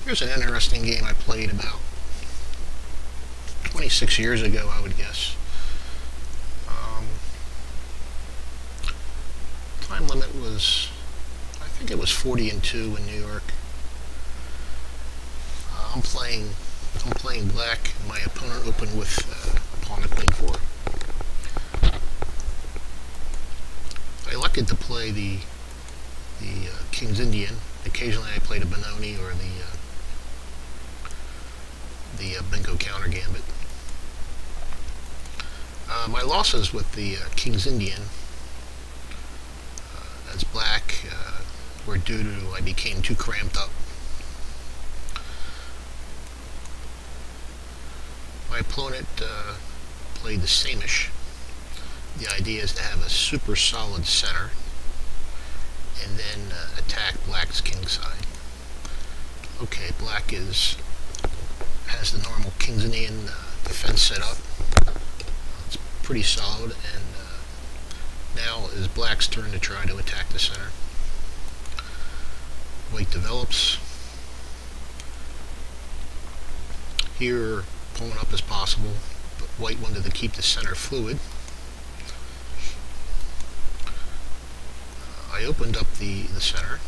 Here's an interesting game I played about 26 years ago, I would guess. Time limit was, I think it was 40-2 in New York. I'm playing black. My opponent opened with pawn to queen 4. I elected to play the King's Indian. Occasionally I played a Benoni or the Bingo counter gambit. My losses with the King's Indian as black were due to I became too cramped up. My opponent played the same-ish. The idea is to have a super solid center and then attack black's king side. Okay, black has the normal King's Indian defense set up. It's pretty solid, and now is black's turn to try to attack the center. White develops. Here, pulling up as possible, but white wanted to keep the center fluid. I opened up the center.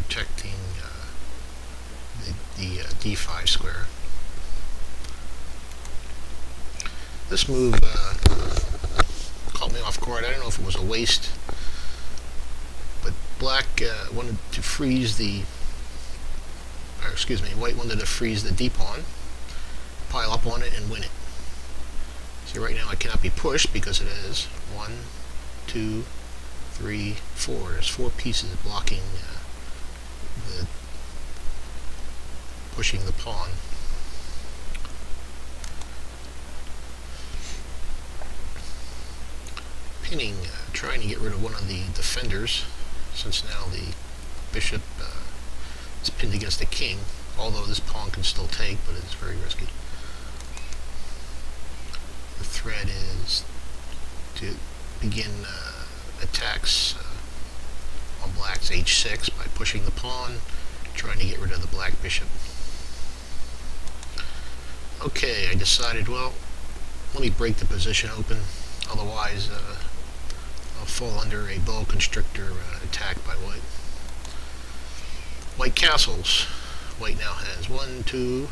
Protecting the d5 square. This move caught me off guard. I don't know if it was a waste, but black wanted to freeze white wanted to freeze the d-pawn, pile up on it, and win it. See, right now I cannot be pushed because it is 1, 2, 3, 4. There's 4 pieces blocking pushing the pawn. Pinning, trying to get rid of one of the defenders, since now the bishop is pinned against the king, although this pawn can still take, but it's very risky. The threat is to begin attacks on black's h6 by pushing the pawn, trying to get rid of the black bishop. Okay, I decided, well, let me break the position open, otherwise I'll fall under a boa constrictor attack by white. White castles. White now has 1, 2,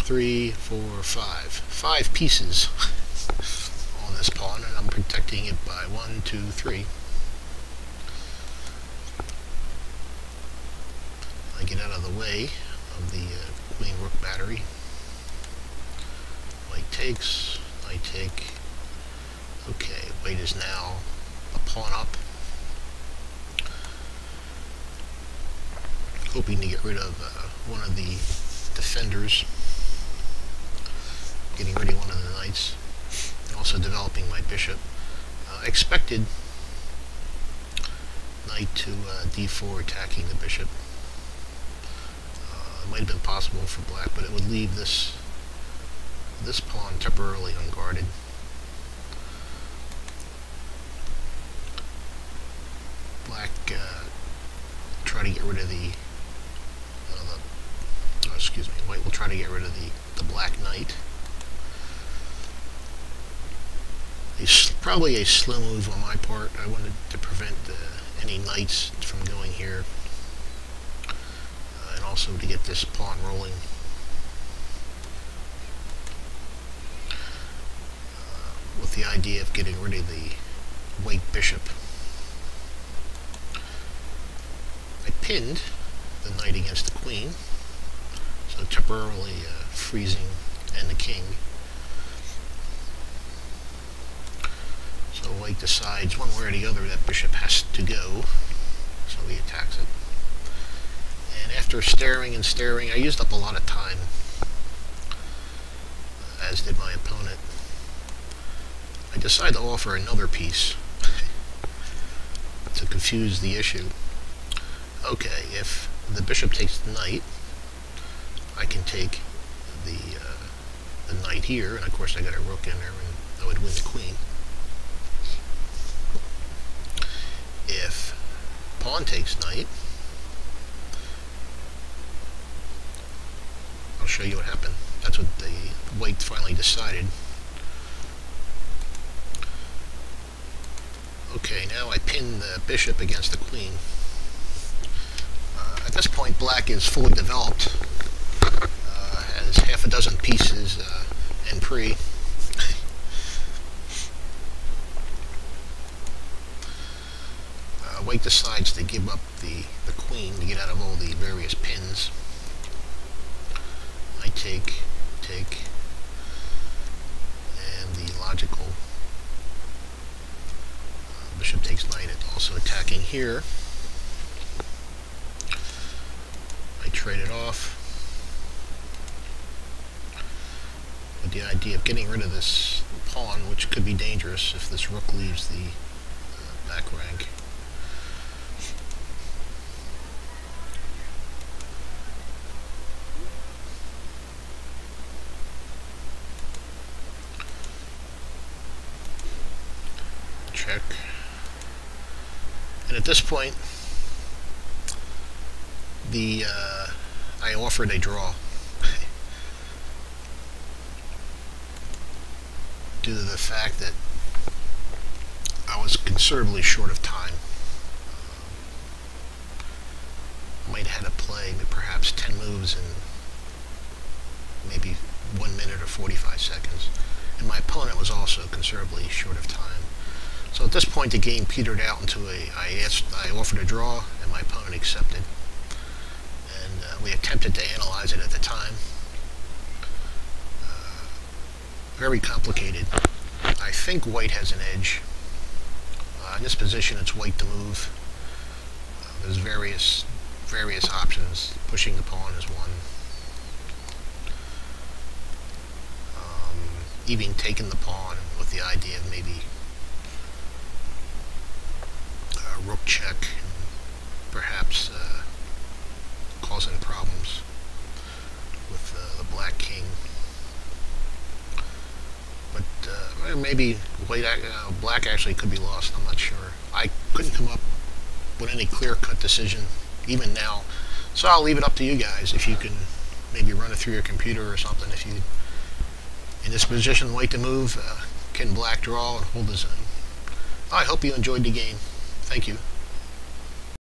3, 4, 5. 5 pieces on this pawn, and I'm protecting it by 1, 2, 3. I get out of the way of the queen rook battery. White takes, I take. Okay, white is now a pawn up, hoping to get rid of one of the defenders, getting rid of one of the knights, and also developing my bishop. Expected knight to d4 attacking the bishop. It might have been possible for black, but it would leave this pawn temporarily unguarded. Black try to get rid of white will try to get rid of the black knight. Probably a slow move on my part. I wanted to prevent any knights from going here, and also to get this pawn rolling. With the idea of getting rid of the white bishop. I pinned the knight against the queen, so temporarily freezing and the king. So white decides one way or the other that bishop has to go, so he attacks it. And after staring and staring, I used up a lot of time, as did my opponent. I decided to offer another piece to confuse the issue. Okay, if the bishop takes the knight, I can take the knight here, and of course I got a rook in there, and I would win the queen. pawn takes knight. I'll show you what happened. That's what the white finally decided. Okay, now I pin the bishop against the queen. At this point, black is fully developed. Has half a dozen pieces en pre. White decides to give up the queen to get out of all the various pins. I take, and the logical bishop takes knight, also attacking here. I trade it off with the idea of getting rid of this pawn, which could be dangerous if this rook leaves the back rank. Check. And at this point, I offered a draw due to the fact that I was considerably short of time. Might have had to play perhaps 10 moves in maybe 1 minute or 45 seconds, and my opponent was also considerably short of time. So at this point, the game petered out into I offered a draw, and my opponent accepted. And we attempted to analyze it at the time. Very complicated. I think white has an edge. In this position, it's white to move. There's various options. Pushing the pawn is one. Even taking the pawn with the idea of maybe rook check, and perhaps causing problems with the black king. But maybe black actually could be lost. I'm not sure. I couldn't come up with any clear-cut decision even now, so I'll leave it up to you guys. If you can maybe run it through your computer or something. If you in this position, white to move, can black draw and hold his own? I hope you enjoyed the game. Thank you.